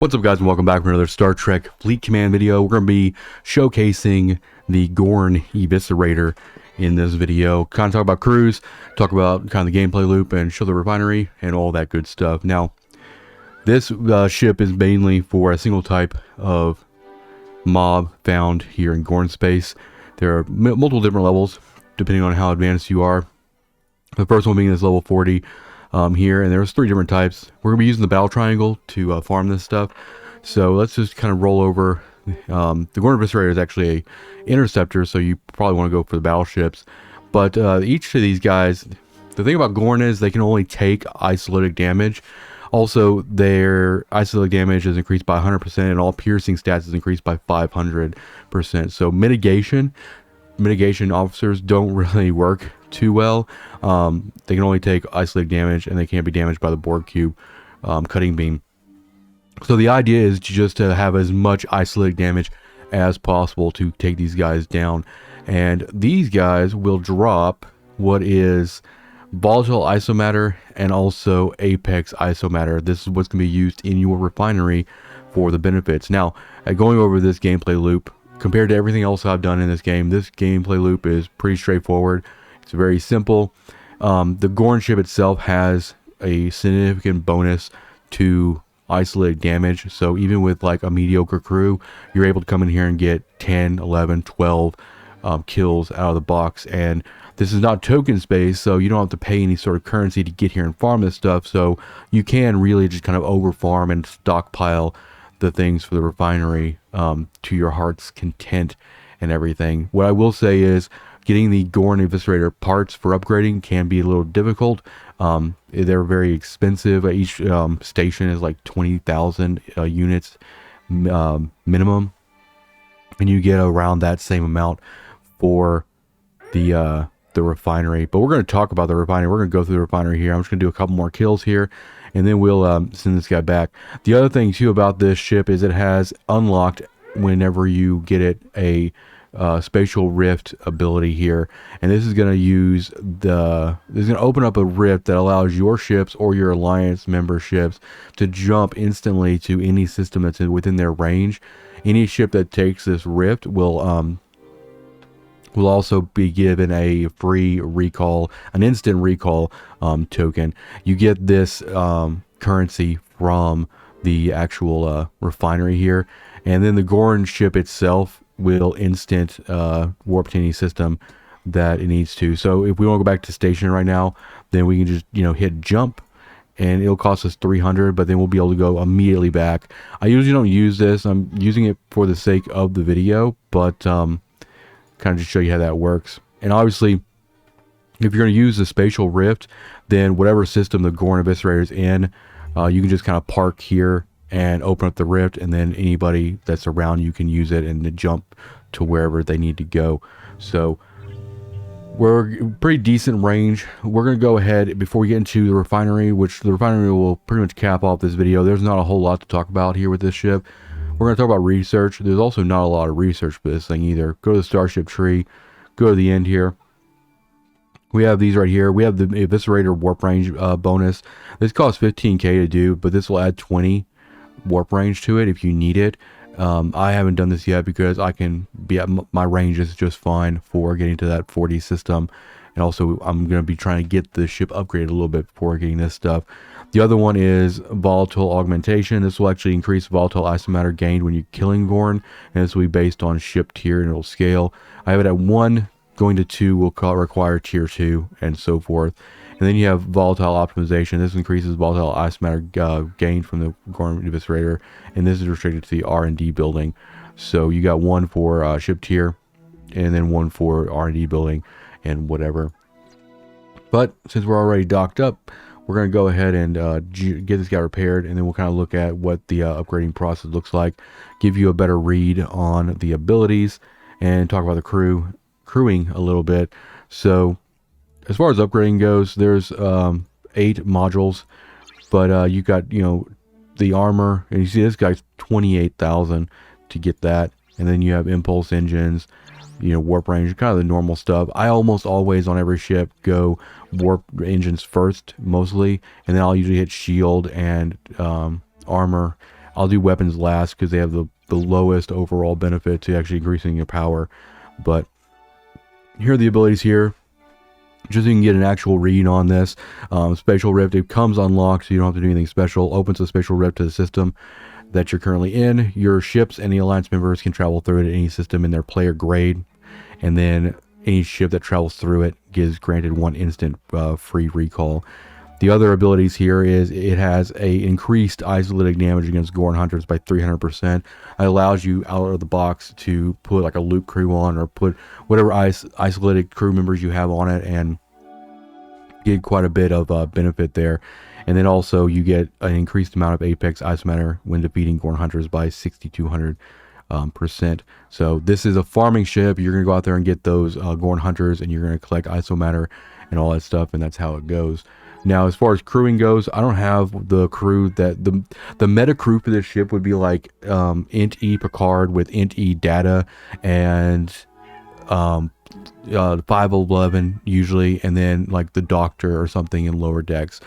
What's up, guys, and welcome back for another Star Trek Fleet Command video. We're going to be showcasing the Gorn Eviscerator in this video. Kind of talk about crews, talk about kind of the gameplay loop, and show the refinery and all that good stuff. Now, this ship is mainly for a single type of mob found here in Gorn space. There are multiple different levels depending on how advanced you are. The first one being this level 40. Here, and there's 3 different types. We're gonna be using the battle triangle to farm this stuff. So let's just kind of roll over. The Gorn Eviscerator is actually a interceptor, so you probably want to go for the battleships. But each of these guys, the thing about Gorn is they can only take isolated damage. Also, their isolated damage is increased by 100%, and all piercing stats is increased by 500%. So mitigation officers don't really work too well. They can only take isolated damage, and they can't be damaged by the Borg cube cutting beam. So the idea is just to have as much isolated damage as possible to take these guys down. And these guys will drop what is volatile isomatter and also apex isomatter. This is what's going to be used in your refinery for the benefits. Now, going over this gameplay loop, compared to everything else I've done in this gameplay loop is pretty straightforward. It's very simple. The Gorn ship itself has a significant bonus to isolated damage. So even with like a mediocre crew, you're able to come in here and get 10, 11, 12 kills out of the box. And this is not token space, so you don't have to pay any sort of currency to get here and farm this stuff. So you can really just kind of over farm and stockpile the things for the refinery to your heart's content and everything. What I will say is getting the Gorn Eviscerator parts for upgrading can be a little difficult. They're very expensive. Each station is like 20,000 units minimum, and you get around that same amount for the refinery. But we're going to talk about the refinery. We're going to go through the refinery here. I'm just going to do a couple more kills here, and then we'll send this guy back. The other thing too about this ship is it has unlocked, whenever you get it, a spatial rift ability here, and this is going to open up a rift that allows your ships or your alliance memberships to jump instantly to any system that's within their range. Any ship that takes this rift will also be given a free recall, an instant recall token. You get this currency from the actual refinery here, and then the Gorn ship itself will instant warp to any system that it needs to. So if we want to go back to station right now, then we can just hit jump, and it'll cost us 300, but then we'll be able to go immediately back. I usually don't use this. I'm using it for the sake of the video, but kind of just show you how that works. And obviously, if you're going to use the spatial rift, then whatever system the Gorn Eviscerator is in, you can just kind of park here and open up the rift, and then anybody that's around you can use it and jump to wherever they need to go. So we're pretty decent range. We're going to go ahead before we get into the refinery, which the refinery will pretty much cap off this video. There's not a whole lot to talk about here with this ship. We're going to talk about research. There's also not a lot of research for this thing either. Go to the starship tree, go to the end here. We have these right here. We have the Eviscerator warp range bonus. This costs 15k to do, but this will add 20 warp range to it if you need it. I haven't done this yet because I can be at my range is just fine for getting to that 40 system, and also I'm going to be trying to get the ship upgraded a little bit before getting this stuff. The other one is volatile augmentation. This will actually increase volatile isomatter gained when you're killing Gorn, and this will be based on ship tier, and it'll scale. I have it at 1, going to 2 will require tier 2, and so forth. And then you have volatile optimization. This increases volatile isomatter gain from the Gorn Eviscerator, and this is restricted to the R&D building. So you got 1 for ship tier, and then 1 for R&D building, and whatever. But since we're already docked up, we're going to go ahead and get this guy repaired, and then we'll kind of look at what the upgrading process looks like, give you a better read on the abilities, and talk about the crewing a little bit. So as far as upgrading goes, there's 8 modules, but you got the armor, and you see this guy's 28,000 to get that, and then you have impulse engines, warp range, kind of the normal stuff. I almost always on every ship go warp engines first, mostly, and then I'll usually hit shield and armor I'll do weapons last because they have the lowest overall benefit to actually increasing your power. But here are the abilities here. Just so you can get an actual read on this. Spatial Rift, it comes unlocked, so you don't have to do anything special. Opens a Spatial Rift to the system that you're currently in. Your ships and the Alliance members can travel through it at any system in their player grade. And then any ship that travels through it gives granted 1 instant free recall. The other abilities here is it has a increased isolated damage against Gorn Hunters by 300%. It allows you out of the box to put like a loot crew on, or put whatever isolated crew members you have on it, and get quite a bit of benefit there. And then also you get an increased amount of Apex Isomatter when defeating Gorn Hunters by 6,200%. So this is a farming ship. You're going to go out there and get those Gorn Hunters, and you're going to collect Isomatter and all that stuff, and that's how it goes. Now, as far as crewing goes, I don't have the crew that the meta crew for this ship would be like Int E Picard with Int E Data and 511 usually, and then like the Doctor or something in lower decks.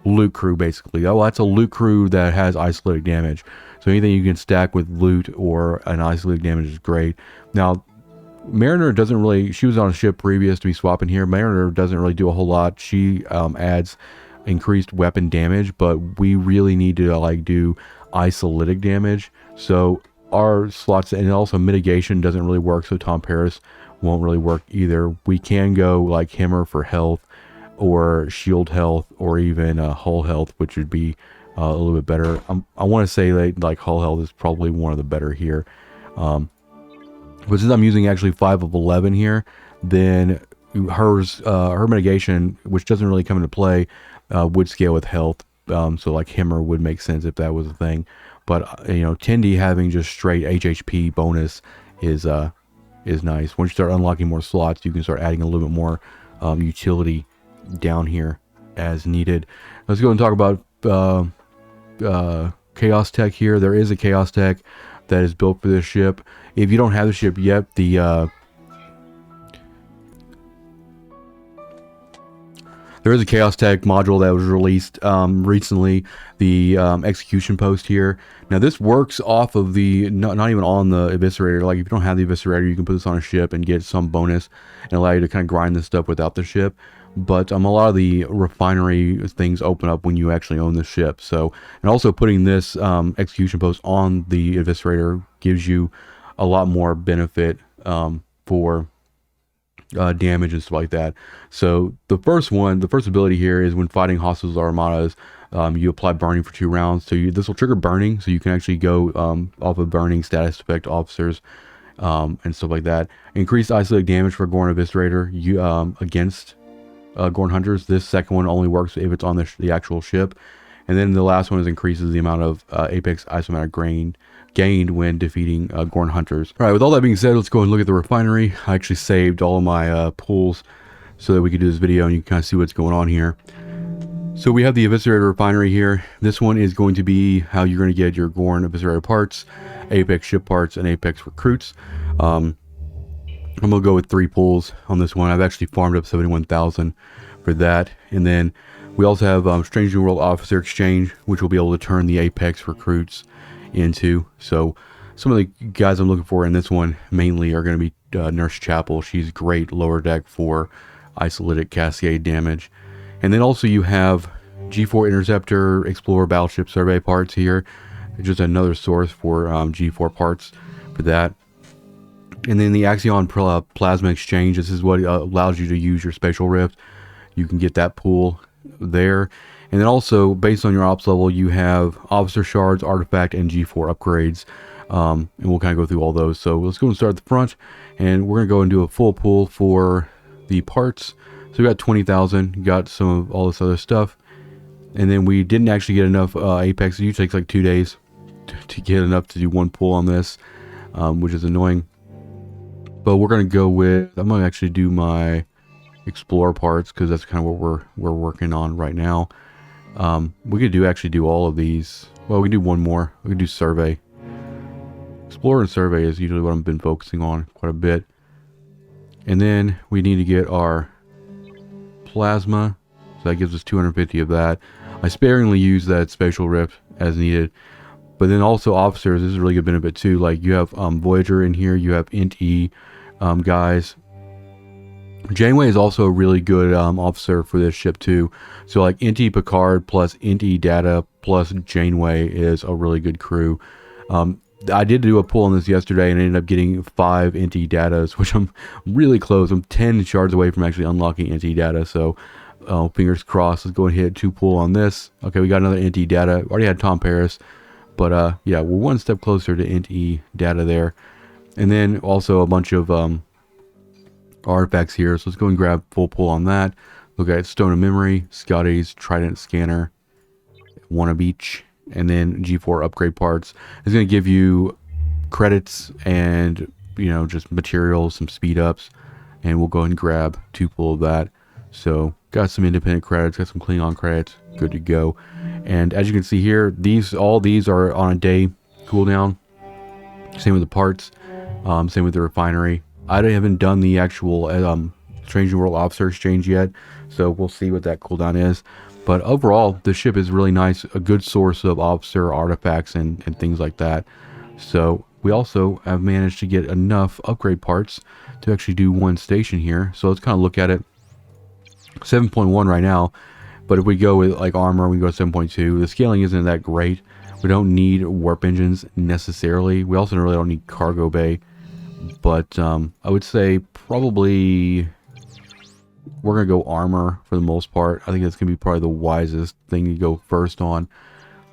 Loot crew basically. Oh, that's a loot crew that has isolated damage. So anything you can stack with loot or an isolated damage is great. Now, Mariner doesn't really, she was on a ship previous to me swapping here. Mariner doesn't really do a whole lot. She adds increased weapon damage, but we really need to like do isolated damage. So our slots, and also mitigation doesn't really work, so Tom Paris won't really work either. We can go like Hammer for health, or shield health, or even hull health, which would be a little bit better. I want to say that like hull health is probably one of the better here. But since I'm using actually 5 of 11 here, then her mitigation, which doesn't really come into play, would scale with health. So like Hammer would make sense if that was a thing. But you know, Tendi having just straight HHP bonus is nice. Once you start unlocking more slots, you can start adding a little bit more utility down here as needed. Let's go and talk about Chaos Tech here. There is a Chaos Tech that is built for this ship. If you don't have the ship yet, there is a Chaos Tech module that was released recently, the execution post here. Now this works off of the, not even on the Eviscerator. Like if you don't have the Eviscerator, you can put this on a ship and get some bonus and allow you to kind of grind this stuff without the ship. But a lot of the refinery things open up when you actually own the ship. So, and also putting this execution post on the Eviscerator gives you a lot more benefit for damage and stuff like that. So the first ability here is when fighting hostiles or armadas, you apply burning for 2 rounds. So this will trigger burning, so you can actually go off of burning status effect officers and stuff like that. Increased isolated damage for Gorn Eviscerator against Gorn Hunters. This second one only works if it's on the actual ship. And then the last one is increases the amount of Apex Isomatter gained when defeating Gorn Hunters. Alright, with all that being said, let's go and look at the refinery. I actually saved all of my pools so that we could do this video and you can kind of see what's going on here. So we have the Eviscerator refinery here. This one is going to be how you're going to get your Gorn Eviscerator parts, Apex ship parts, and Apex recruits. I'm going to go with 3 pools on this one. I've actually farmed up 71,000 for that. And then we also have Strange New World Officer Exchange, which will be able to turn the Apex recruits into. So some of the guys I'm looking for in this one mainly are going to be Nurse Chapel. She's great lower deck for isolated Cascade damage. And then also you have G4 Interceptor, Explorer, Battleship Survey parts here. Just another source for G4 parts for that. And then the Axion Plasma Exchange, this is what allows you to use your Spatial Rift. You can get that pool there. And then also, based on your ops level, you have Officer Shards, Artifact, and G4 upgrades. And we'll kind of go through all those. So let's go and start at the front. And we're going to go and do a full pool for the parts. So we got 20,000, got some of all this other stuff. And then we didn't actually get enough Apex. It usually takes like 2 days to get enough to do 1 pool on this, which is annoying. But we're going to go with, I'm going to actually do my Explorer parts because that's kind of what we're working on right now. We could actually do all of these. Well, we can do one more. We can do Survey. Explorer and Survey is usually what I've been focusing on quite a bit. And then we need to get our Plasma. So that gives us 250 of that. I sparingly use that Spatial Rift as needed. But then also officers, this is a really good benefit too. Like you have Voyager in here, you have Int E guys. Janeway is also a really good officer for this ship too. So like Int E Picard plus Int E Data plus Janeway is a really good crew. I did do a pull on this yesterday and ended up getting 5 Int E Datas, which I'm really close. I'm 10 shards away from actually unlocking Int E Data. So fingers crossed. Let's go and hit 2 pull on this. Okay, we got another Int E Data. Already had Tom Paris. But yeah, we're one step closer to Int E Data there. And then also a bunch of artifacts here. So let's go and grab full pull on that. Look at Stone of Memory, Scotty's Trident Scanner, one of each, and then G4 upgrade parts. It's going to give you credits and, you know, just materials, some speed ups, and we'll go ahead and grab 2 pull of that. So got some independent credits, got some Klingon credits, good to go. And as you can see here, all these are on a day cooldown. Same with the parts, same with the refinery. I haven't done the actual Strange New World Officer Exchange yet, so we'll see what that cooldown is. But overall, the ship is really nice, a good source of officer artifacts and things like that. So we also have managed to get enough upgrade parts to actually do 1 station here. So let's kind of look at it. 7.1 right now, but if we go with like armor, we go to 7.2. The scaling isn't that great. We don't need warp engines necessarily. We also really don't need cargo bay. But I would say probably we're going to go armor for the most part. I think that's going to be probably the wisest thing to go first on.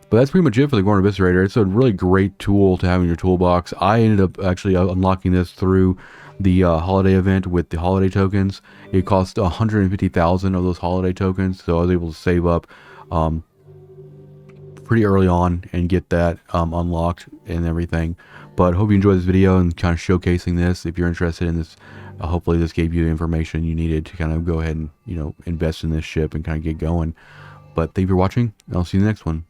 But that's pretty much it for the Gorn Eviscerator. It's a really great tool to have in your toolbox. I ended up actually unlocking this through the holiday event with the holiday tokens. It cost 150,000 of those holiday tokens. So I was able to save up pretty early on and get that unlocked and everything. But hope you enjoyed this video and kind of showcasing this. If you're interested in this, hopefully this gave you the information you needed to kind of go ahead and, you know, invest in this ship and kind of get going. But thank you for watching, and I'll see you in the next one.